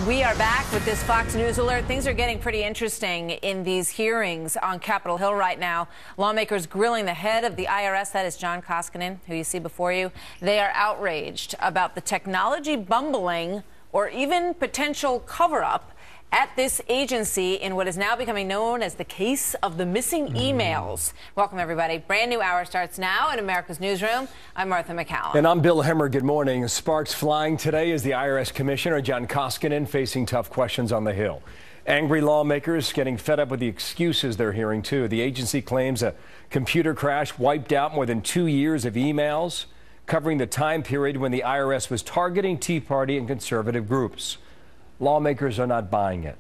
We are back with this Fox News alert. Things are getting pretty interesting in these hearings on Capitol Hill right now. Lawmakers grilling the head of the IRS, that is John Koskinen, who you see before you. They are outraged about the technology bumbling or even potential cover-up at this agency in what is now becoming known as the case of the missing emails. Welcome, everybody. Brand new hour starts now in America's Newsroom. I'm Martha McCallum. And I'm Bill Henninger. Good morning. Sparks flying today as the IRS Commissioner John Koskinen facing tough questions on the Hill. Angry lawmakers getting fed up with the excuses they're hearing, too. The agency claims a computer crash wiped out more than 2 years of emails, covering the time period when the IRS was targeting Tea Party and conservative groups. Lawmakers are not buying it.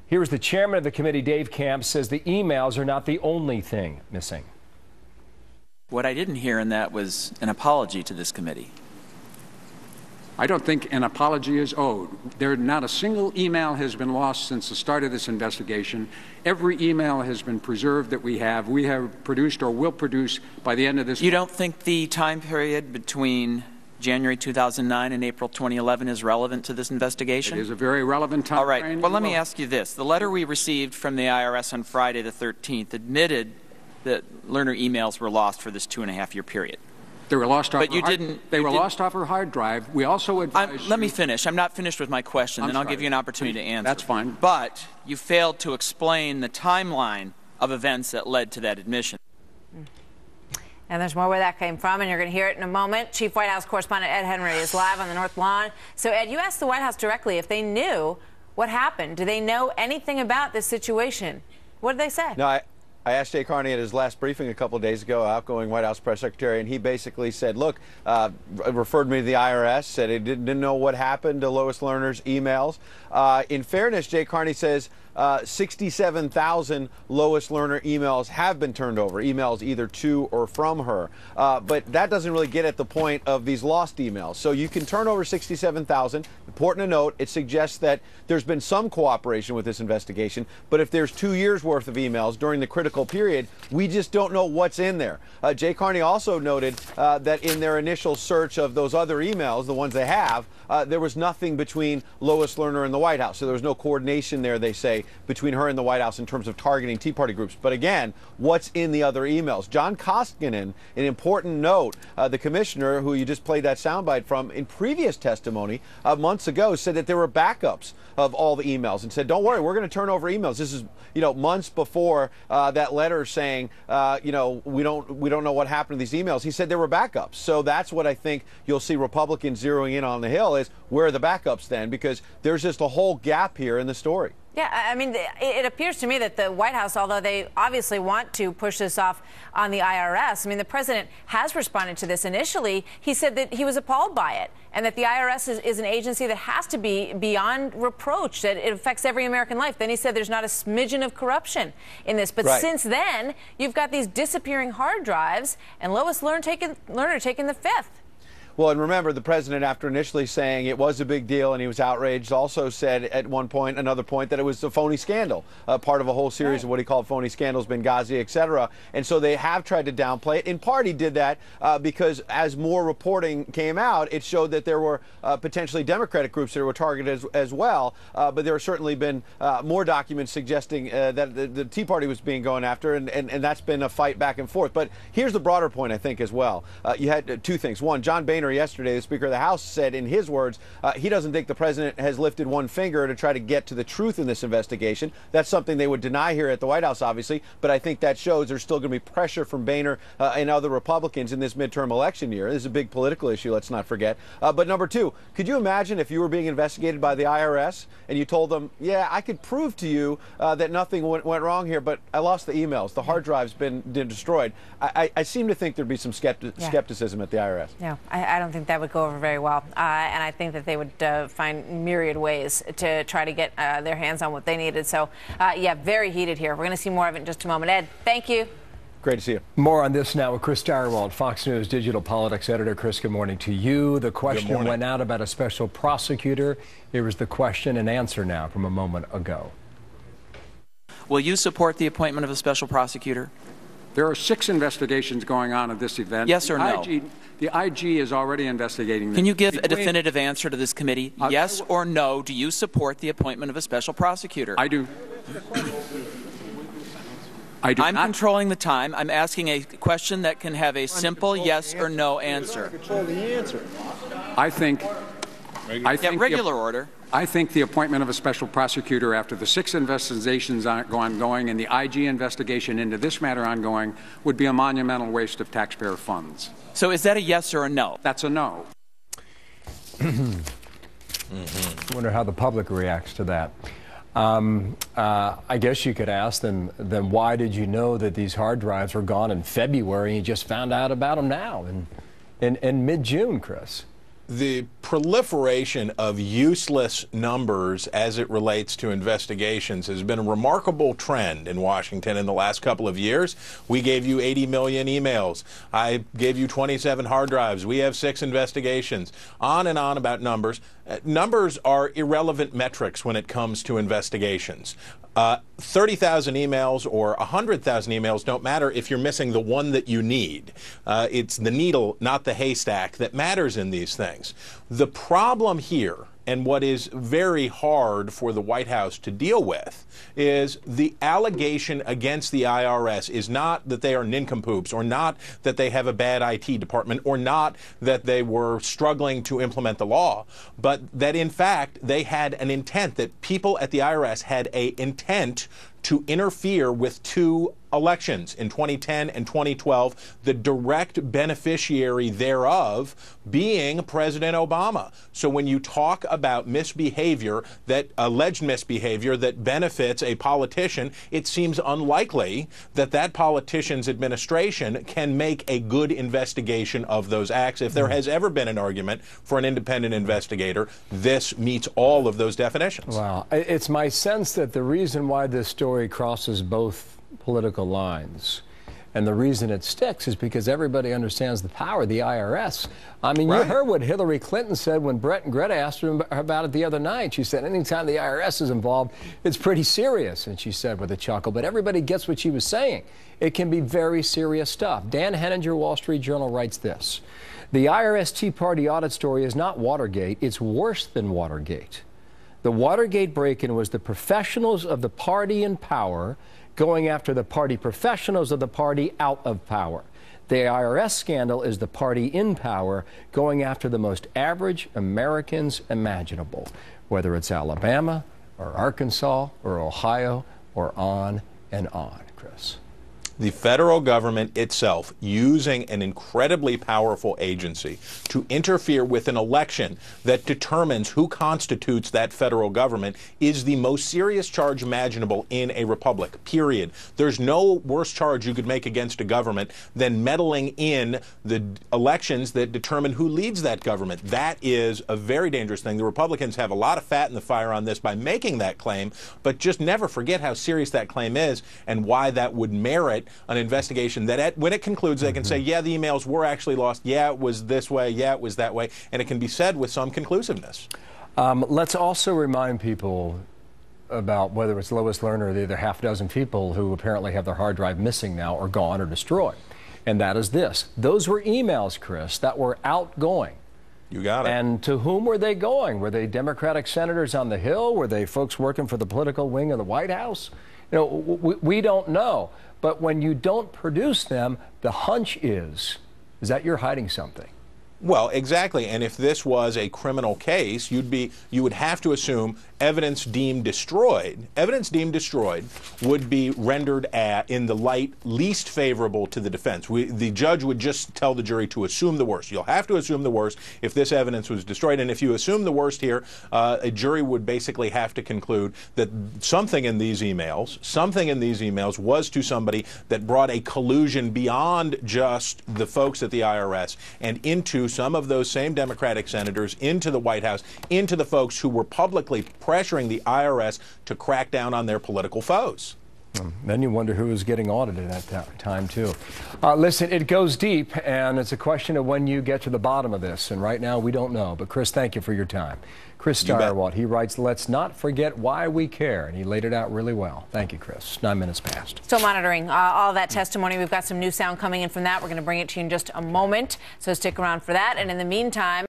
Here's the chairman of the committee, Dave Camp, says the emails are not the only thing missing. What I didn't hear in that was an apology to this committee. I don't think an apology is owed. Not a single email has been lost since the start of this investigation. Every email has been preserved that we have produced or will produce by the end of this. You don't think the time period between January 2009 and April 2011 is relevant to this investigation? It is a very relevant time. All right. Well, let me ask you this. The letter we received from the IRS on Friday the 13th admitted that learner emails were lost for this 2.5-year period. They were lost off. But you didn't. They were lost off her hard drive. We also advised. Let me finish. I'm not finished with my question, then I'll give you an opportunity to answer. That's fine. But you failed to explain the timeline of events that led to that admission. And there's more where that came from, and you're going to hear it in a moment. Chief White House correspondent Ed Henninger is live on the North Lawn. So, Ed, you asked the White House directly if they knew what happened. Do they know anything about this situation? What did they say? No, I asked Jay Carney at his last briefing a couple of days ago, outgoing White House press secretary, and he basically said, look, referred me to the IRS, said he didn't know what happened to Lois Lerner's emails. In fairness, Jay Carney says 67,000 Lois Lerner emails have been turned over, emails either to or from her. But that doesn't really get at the point of these lost emails. So you can turn over 67,000. Important to note, it suggests that there's been some cooperation with this investigation. But if there's 2 years worth of emails during the critical period, we just don't know what's in there. Jay Carney also noted that in their initial search of those other emails, the ones they have, there was nothing between Lois Lerner and the White House. So there was no coordination there, they say, between her and the White House in terms of targeting Tea Party groups. But again, what's in the other emails? John Koskinen, an important note, the commissioner who you just played that soundbite from, in previous testimony months ago, said that there were backups of all the emails and said, don't worry, we're going to turn over emails. This is, months before that letter saying, we don't know what happened to these emails. He said there were backups. So that's what I think you'll see Republicans zeroing in on the Hill is, where are the backups then? Because there's just a whole gap here in the story. Yeah, I mean, it appears to me that the White House, although they obviously want to push this off on the IRS, I mean, the president has responded to this initially. He said that he was appalled by it and that the IRS is an agency that has to be beyond reproach, that it affects every American life. Then he said there's not a smidgen of corruption in this. But since then, you've got these disappearing hard drives and Lois Lerner taking the fifth. Well, and remember, the president, after initially saying it was a big deal and he was outraged, also said at another point, that it was a phony scandal, part of a whole series of what he called phony scandals, Benghazi, et cetera. And so they have tried to downplay it. In part, he did that because as more reporting came out, it showed that there were potentially Democratic groups that were targeted as well. But there have certainly been more documents suggesting that the Tea Party was being gone after, and that's been a fight back and forth. But here's the broader point, I think, as well. You had two things. One, John Boehner yesterday, the Speaker of the House, said in his words, he doesn't think the president has lifted one finger to try to get to the truth in this investigation. That's something they would deny here at the White House, obviously, but I think that shows there's still going to be pressure from Boehner and other Republicans in this midterm election year. This is a big political issue, let's not forget. But number two, could you imagine if you were being investigated by the IRS and you told them, yeah, I could prove to you that nothing went wrong here, but I lost the emails, the hard drive's been destroyed. I seem to think there'd be some skepticism at the IRS. No, I don't think that would go over very well. And I think that they would find myriad ways to try to get their hands on what they needed. So, yeah, very heated here. We're going to see more of it in just a moment. Ed, thank you. Great to see you. More on this now with Chris Steigerwald, Fox News digital politics editor. Chris, good morning to you. The question went out about a special prosecutor. Here is the question and answer now from a moment ago. Will you support the appointment of a special prosecutor? There are 6 investigations going on at this event. Yes or no? The IG is already investigating this. Can you give a definitive answer to this committee? Yes or no, do you support the appointment of a special prosecutor? I do. I'm not controlling the time. I'm asking a question that can have a simple yes or no answer. I think regular order. I think the appointment of a special prosecutor after the 6 investigations ongoing and the IG investigation into this matter ongoing would be a monumental waste of taxpayer funds. So is that a yes or a no? That's a no. Wonder how the public reacts to that. I guess you could ask them, then why did you know that these hard drives were gone in February and you just found out about them now in mid-June, Chris? The proliferation of useless numbers as it relates to investigations has been a remarkable trend in Washington in the last couple of years. We gave you 80 million emails. I gave you 27 hard drives. We have 6 investigations. On and on about numbers. Numbers are irrelevant metrics when it comes to investigations. 30,000 emails or 100,000 emails don't matter if you're missing the one that you need. It's the needle, not the haystack, that matters in these things. The problem here, and what is very hard for the White House to deal with, is the allegation against the IRS is not that they are nincompoops, or not that they have a bad IT department, or not that they were struggling to implement the law, but that in fact they had an intent, that people at the IRS had an intent to interfere with 2 elections in 2010 and 2012, the direct beneficiary thereof being President Obama. So when you talk about misbehavior, that alleged misbehavior that benefits a politician, it seems unlikely that that politician's administration can make a good investigation of those acts. If there has ever been an argument for an independent investigator, this meets all of those definitions. Wow. It's my sense that the reason why this story crosses both political lines and the reason it sticks is because everybody understands the power of the IRS. I mean, you heard what Hillary Clinton said when Brett and Greta asked her about it the other night. She said, anytime the IRS is involved, it's pretty serious. And she said with a chuckle, but everybody gets what she was saying. It can be very serious stuff. Dan Henninger, Wall Street Journal, writes this. The IRS Tea Party audit story is not Watergate. It's worse than Watergate. The Watergate break-in was the professionals of the party in power going after the party professionals of the party out of power. The IRS scandal is the party in power going after the most average Americans imaginable, whether it's Alabama or Arkansas or Ohio or on and on, Chris. The federal government itself using an incredibly powerful agency to interfere with an election that determines who constitutes that federal government is the most serious charge imaginable in a republic, period. There's no worse charge you could make against a government than meddling in the elections that determine who leads that government. That is a very dangerous thing. The Republicans have a lot of fat in the fire on this by making that claim, but just never forget how serious that claim is and why that would merit an investigation that when it concludes, they can say, yeah, the emails were actually lost. Yeah, it was this way. Yeah, it was that way. And it can be said with some conclusiveness. Let's also remind people about whether it's Lois Lerner or the other half dozen people who apparently have their hard drive missing now or gone or destroyed. And that is this. Those were emails, Chris, that were outgoing. You got it. And to whom were they going? Were they Democratic senators on the Hill? Were they folks working for the political wing of the White House? You know, we don't know. But when you don't produce them, the hunch is that you're hiding something. Well, exactly. And if this was a criminal case, you would have to assume evidence deemed destroyed would be rendered in the light least favorable to the defense. The judge would just tell the jury to assume the worst. You'll have to assume the worst if this evidence was destroyed. And if you assume the worst here, a jury would basically have to conclude that something in these emails was to somebody that brought a collusion beyond just the folks at the IRS and into some of those same Democratic senators, into the White House, into the folks who were publicly pressuring the IRS to crack down on their political foes. Then you wonder who was getting audited at that time, too. Listen, it goes deep, and it's a question of when you get to the bottom of this. And right now, we don't know. But, Chris, thank you for your time. Chris Starwalt, he writes, let's not forget why we care. And he laid it out really well. Thank you, Chris. 9 minutes past. Still monitoring all that testimony. We've got some new sound coming in from that. We're going to bring it to you in just a moment. So stick around for that. And in the meantime,